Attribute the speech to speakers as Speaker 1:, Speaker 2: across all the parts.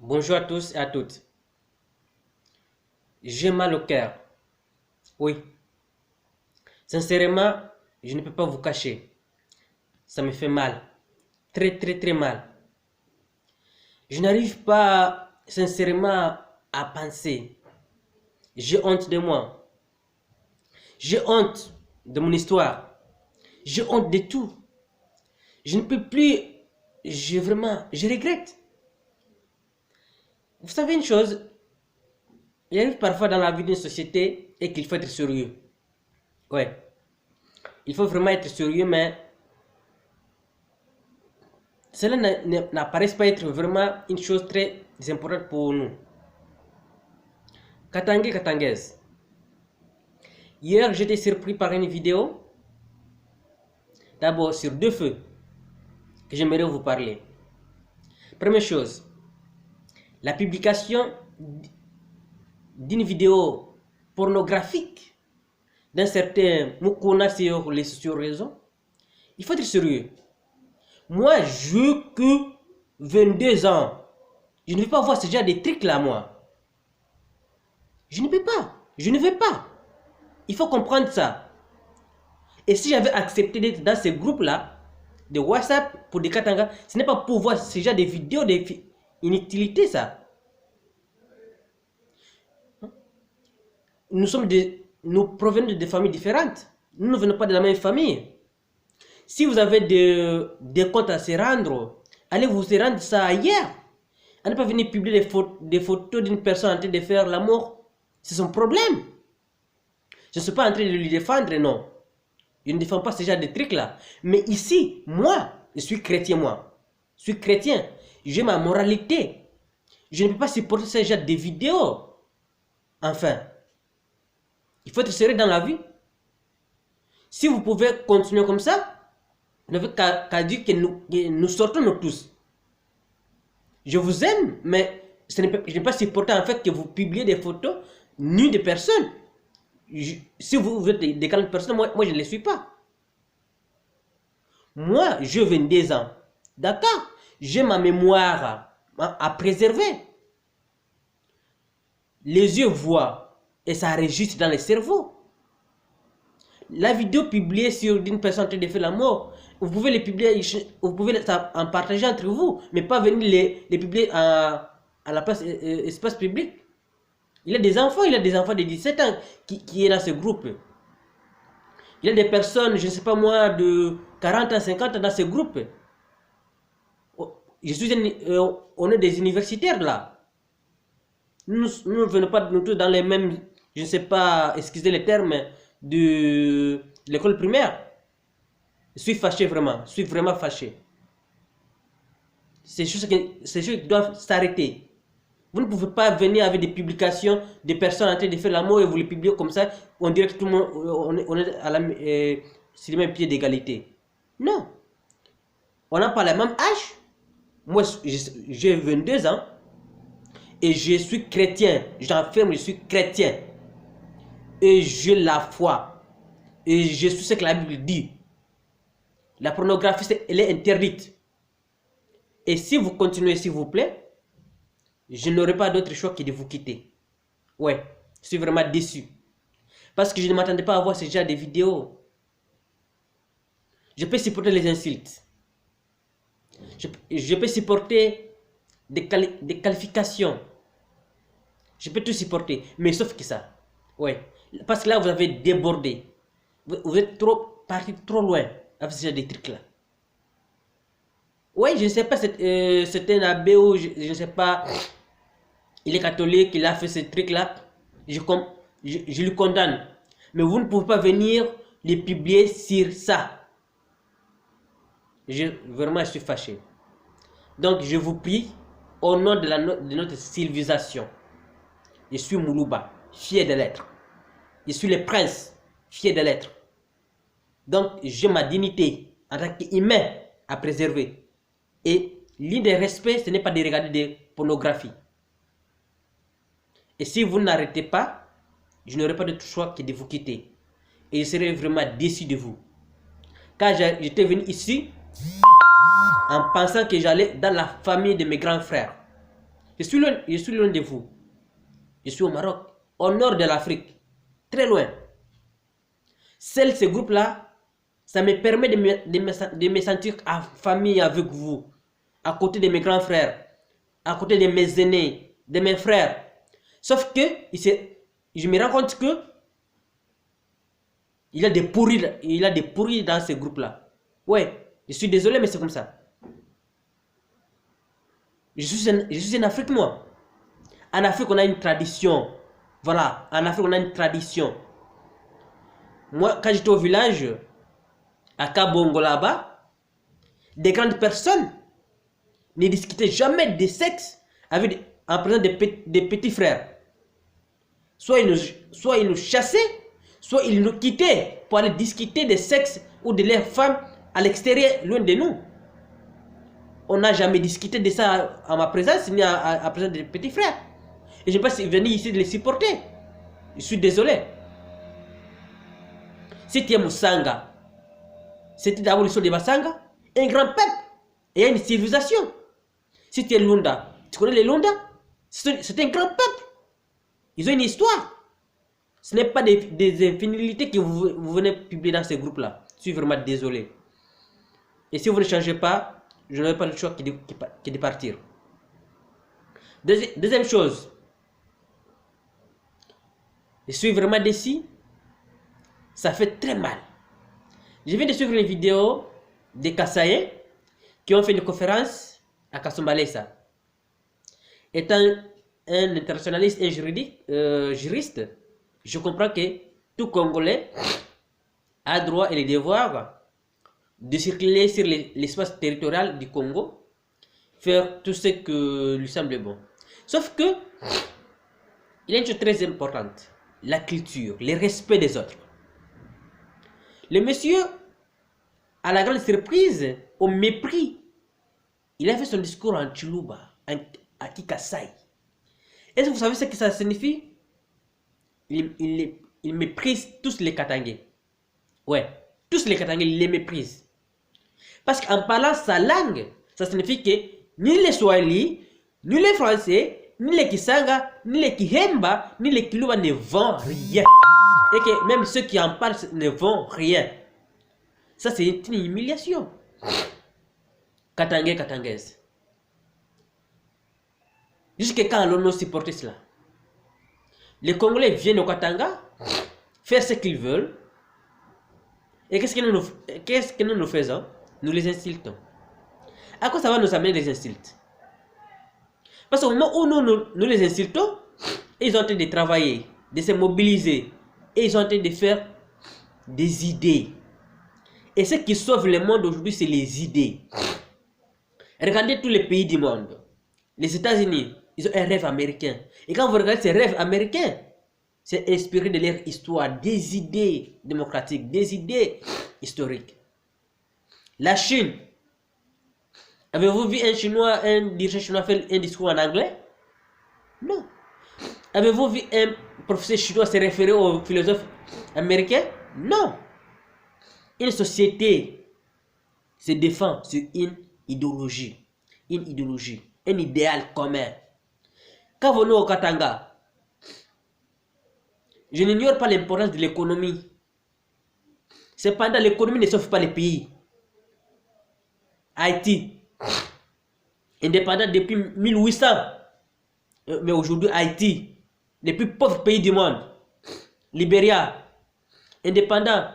Speaker 1: Bonjour à tous et à toutes. J'ai mal au cœur. Oui, sincèrement, je ne peux pas vous cacher. Ça me fait mal. Très très très mal. Je n'arrive pas sincèrement à penser. J'ai honte de moi. J'ai honte de mon histoire. J'ai honte de tout. Je ne peux plus. Je regrette. Vous savez une chose, il arrive parfois dans la vie d'une société et qu'il faut être sérieux. Ouais, il faut vraiment être sérieux, mais cela n'apparaît pas être vraiment une chose très importante pour nous. Katangé Katangez. Hier, j'étais surpris par une vidéo, d'abord sur deux feux, que j'aimerais vous parler. Première chose, la publication d'une vidéo pornographique d'un certain Mukuna sur les réseaux. Il faut être sérieux. Moi, je que 22 ans. Je ne vais pas voir ce genre de trucs là, moi. Je ne peux pas. Je ne veux pas. Il faut comprendre ça. Et si j'avais accepté d'être dans ces groupes-là, de WhatsApp pour des Katanga, ce n'est pas pour voir ce genre de vidéos d'inutilité, ça. Nous provenons de familles différentes. Nous ne venons pas de la même famille. Si vous avez des comptes à se rendre, allez vous se rendre ça ailleurs. Allez pas venir publier des photos d'une personne en train de faire l'amour. C'est son problème. Je ne suis pas en train de lui défendre, non. Je ne défends pas ce genre de trucs-là. Mais ici, moi, je suis chrétien, moi. Je suis chrétien. J'ai ma moralité. Je ne peux pas supporter ce genre de vidéos. Enfin, il faut être sérieux dans la vie. Si vous pouvez continuer comme ça, vous n'avez qu'à dire que nous sortons nous tous. Je vous aime, mais je n'ai pas supporter en fait que vous publiez des photos nues de personnes. Si vous êtes des grandes personnes, moi je ne les suis pas. Moi, je 22 ans. D'accord? J'ai ma mémoire à préserver. Les yeux voient et ça enregistre dans le cerveau. La vidéo publiée sur une personne en train de faire la mort, vous pouvez les publier, vous pouvez en partager entre vous, mais pas venir les publier à la place, espace public. Il y a des enfants de 17 ans qui est dans ce groupe. Il y a des personnes, je ne sais pas moi, de 40 ans, 50 ans dans ce groupe. On est des universitaires là. Nous ne venons pas nous tous dans les mêmes, je ne sais pas, excusez les termes, de l'école primaire. Je suis fâché vraiment, je suis vraiment fâché. Ces choses qui doivent s'arrêter. Vous ne pouvez pas venir avec des publications de personnes en train de faire l'amour et vous les publiez comme ça, on dirait que tout le monde, on est sur le même pied d'égalité. Non. On n'a pas le même âge. Moi, j'ai 22 ans et je suis chrétien. J'affirme, je suis chrétien. Et j'ai la foi. Et je suis ce que la Bible dit. La pornographie, elle est interdite. Et si vous continuez, s'il vous plaît, je n'aurai pas d'autre choix que de vous quitter. Ouais, je suis vraiment déçu. Parce que je ne m'attendais pas à voir ce genre de vidéos. Je peux supporter les insultes. Je peux supporter des qualifications. Je peux tout supporter. Mais sauf que ça. Ouais. Parce que là, vous avez débordé. Vous êtes parti trop loin avec ce genre de trucs-là. Oui, je ne sais pas, c'est un abbé ou je ne sais pas, il est catholique, il a fait ce truc-là. Je le condamne. Mais vous ne pouvez pas venir les publier sur ça. Vraiment, je suis fâché. Donc, je vous prie, au nom de notre civilisation, je suis Moulouba, fier de l'être. Je suis le prince, fier de l'être. Donc, j'ai ma dignité en tant qu'humain à préserver. Et l'idée des respects, ce n'est pas de regarder des pornographies. Et si vous n'arrêtez pas, je n'aurai pas d'autre choix que de vous quitter. Et je serai vraiment déçu de vous. Car j'étais venu ici en pensant que j'allais dans la famille de mes grands frères. Je suis loin de vous. Je suis au Maroc, au nord de l'Afrique, très loin. Seuls ces groupes-là, ça me permet de me sentir en famille avec vous, à côté de mes grands frères, à côté de mes aînés, de mes frères. Sauf que je me rends compte que il y a des pourris dans ces groupes-là. Ouais, je suis désolé, mais c'est comme ça. Je suis en Afrique, moi. En Afrique, on a une tradition. Voilà, en Afrique, on a une tradition. Moi, quand j'étais au village, à Kabongo là-bas, des grandes personnes ne discutaient jamais de sexe en présence des petits frères. Soit ils nous chassaient, soit ils nous quittaient pour aller discuter de sexe ou de leurs femmes à l'extérieur, loin de nous. On n'a jamais discuté de ça à ma présence, ni à la présence des petits frères. Et je ne sais pas si venir ici de les supporter. Je suis désolé. Si tu es Moussanga, c'était d'abord l'histoire de Bassanga, un grand peuple, et une civilisation. Si tu es Lunda, tu connais les Lunda? C'est un grand peuple. Ils ont une histoire. Ce n'est pas des infinités que vous venez publier dans ces groupes-là. Je suis vraiment désolé. Et si vous ne changez pas, je n'aurai pas le choix que de partir. Deuxième chose, je suis vraiment déçu. Ça fait très mal. Je viens de suivre une vidéo des Kassaïens qui ont fait une conférence à Kasumbalesa. Étant un internationaliste et juriste, je comprends que tout Congolais a droit et le devoir de circuler sur l'espace territorial du Congo, faire tout ce que lui semble bon. Sauf que, il y a une chose très importante, la culture, le respect des autres. Le monsieur, à la grande surprise, au mépris, il a fait son discours en Chiluba, à Kikasai. Est-ce que vous savez ce que ça signifie? Il méprise tous les Katangais. Ouais, tous les Katangais, il les méprise. Parce qu'en parlant sa langue, ça signifie que ni les Swahili, ni les Français, ni les Kisanga, ni les Kihemba, ni les Kiluba ne vont rien. Et que même ceux qui en parlent ne vont rien. Ça, c'est une humiliation. Katangais, Katangaise. Jusqu'à quand l'on supporte cela? Les Congolais viennent au Katanga, faire ce qu'ils veulent. Et qu'est-ce que nous faisons? Nous les insultons. À quoi ça va nous amener les insultes? Parce qu'au moment où nous les insultons, ils sont en train de travailler, de se mobiliser. Et ils sont en train de faire des idées. Et ce qui sauve le monde aujourd'hui, c'est les idées. Regardez tous les pays du monde. Les États-Unis, ils ont un rêve américain. Et quand vous regardez ces rêves américains, c'est inspiré de leur histoire, des idées démocratiques, des idées historiques. La Chine. Avez-vous vu un dirigeant chinois faire un discours en anglais? Non. Avez-vous vu un professeur chinois se référer aux philosophes américains? Non. Une société se défend sur une idéologie, un idéal commun. Quand vous venez au Katanga, je n'ignore pas l'importance de l'économie. Cependant, l'économie ne sauve pas les pays. Haïti, indépendant depuis 1800, mais aujourd'hui Haïti, le plus pauvre pays du monde. Libéria, indépendant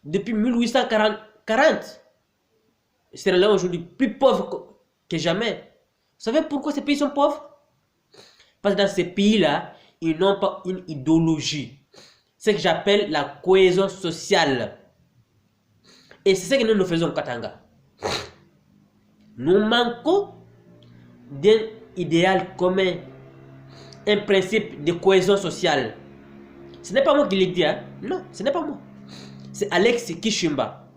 Speaker 1: depuis 1840. C'est là aujourd'hui plus pauvre que jamais. Vous savez pourquoi ces pays sont pauvres? Parce que dans ces pays-là, ils n'ont pas une idéologie. C'est ce que j'appelle la cohésion sociale. Et c'est ce que nous faisons au Katanga. Nous manquons d'un idéal commun, un principe de cohésion sociale. Ce n'est pas moi qui l'ai dit, hein? Non, ce n'est pas moi. C'est Alex Kishimba.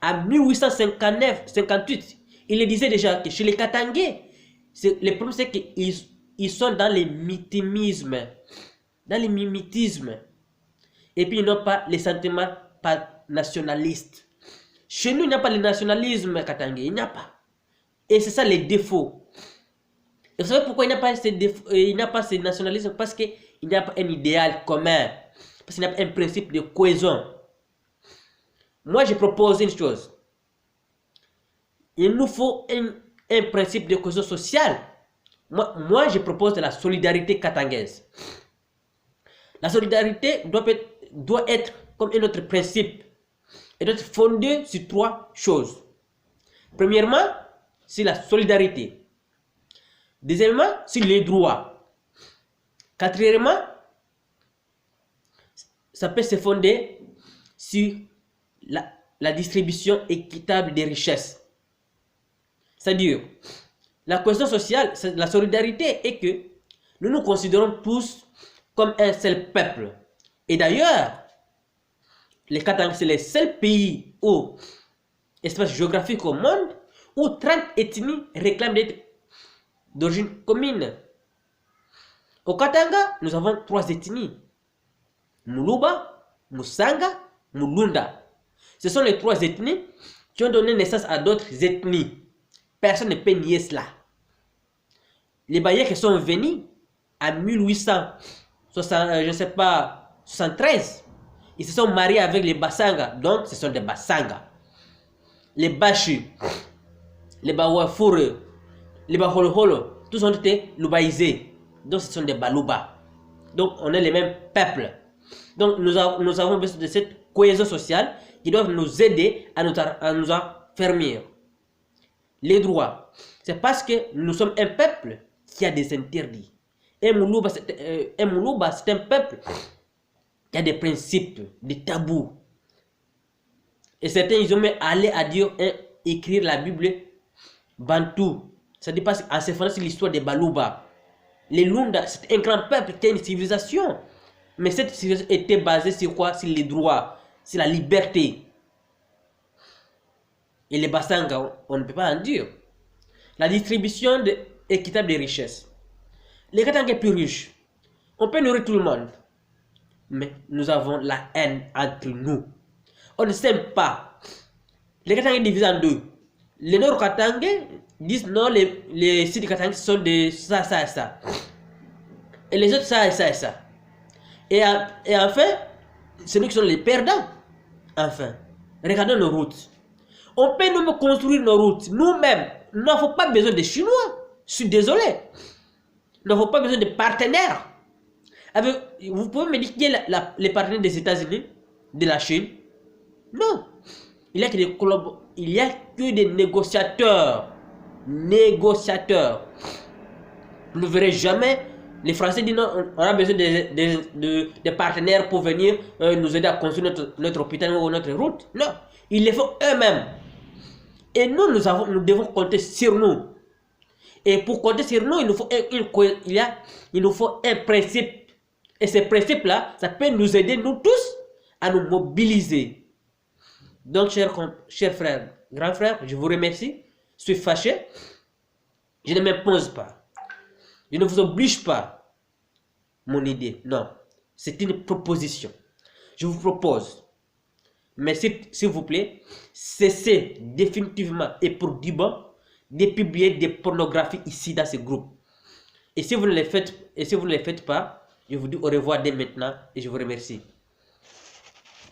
Speaker 1: En 1859-58, il le disait déjà que chez les Katangais, le problème c'est qu'ils sont dans les mimétismes. Et puis ils n'ont pas les sentiments nationalistes. Chez nous, il n'y a pas le nationalisme katangais, il n'y a pas. Et c'est ça les défauts. Et vous savez pourquoi il n'y a pas ce nationalisme? Parce qu'il n'y a pas un idéal commun. Parce qu'il n'y a pas un principe de cohésion. Moi, je propose une chose. Il nous faut un principe de cohésion sociale. Moi, je propose de la solidarité katangaise. La solidarité doit être comme un autre principe. Elle doit être fondée sur 3 choses. Premièrement, c'est la solidarité. Deuxièmement, c'est les droits. Quatrièmement, ça peut se fonder sur la distribution équitable des richesses. C'est-à-dire, la cohésion sociale, la solidarité est que nous nous considérons tous comme un seul peuple. Et d'ailleurs, les Katanga, c'est le seul pays ou espace géographique au monde où 30 ethnies réclament d'être d'origine commune. Au Katanga, nous avons 3 ethnies. Muluba, Musanga, Mulunda. Ce sont les 3 ethnies qui ont donné naissance à d'autres ethnies. Personne ne peut nier cela. Les Bayeks sont venus en 1873. Ils se sont mariés avec les Basanga, donc ce sont des Basanga. Les Bashi, les Bawafure, les Baholoholo, tous ont été loubaïsés. Donc ce sont des Baluba. Donc on est les mêmes peuples. Donc nous avons besoin de cette cohésion sociale qui doit nous aider à nous affermir. Les droits, c'est parce que nous sommes un peuple qui a des interdits. Et Moulouba, c'est un peuple qui a des principes, des tabous. Et certains, ils ont même allé à dire écrire la Bible bantou. Ça dépasse en se fondant sur l'histoire des Baluba. Les Lunda, c'est un grand peuple qui a une civilisation. Mais cette civilisation était basée sur quoi? Sur les droits, sur la liberté. Et les Basanga, on ne peut pas en dire. La distribution équitable des richesses. Les Katanga plus riches, on peut nourrir tout le monde. Mais nous avons la haine entre nous. On ne s'aime pas. Les Katanga sont divisés en 2. Les Nord Katanga disent non, les Sud Katanga sont de ça, ça et ça. Et les autres ça et ça et ça. Et enfin, c'est nous qui sommes les perdants. Enfin, regardons nos routes. On peut nous construire nos routes nous-mêmes. Nous n'avons pas besoin de Chinois. Je suis désolé. Nous n'avons pas besoin de partenaires. Vous pouvez me dire qui est les partenaires des États-Unis, de la Chine? Non. Il n'y a que des négociateurs. Négociateurs. Vous ne verrez jamais les Français disent non, on a besoin de partenaires pour venir nous aider à construire notre hôpital ou notre route. Non. Ils le font eux-mêmes. Et nous devons compter sur nous. Et pour compter sur nous, il nous faut un principe. Et ce principe-là, ça peut nous aider, nous tous, à nous mobiliser. Donc, chers frères, grands frères, je vous remercie. Je suis fâché. Je ne m'impose pas. Je ne vous oblige pas mon idée. Non. C'est une proposition. Je vous propose. Mais s'il vous plaît, cessez définitivement et pour du bon de publier des pornographies ici dans ce groupe. Et si vous ne les faites pas, je vous dis au revoir dès maintenant et je vous remercie.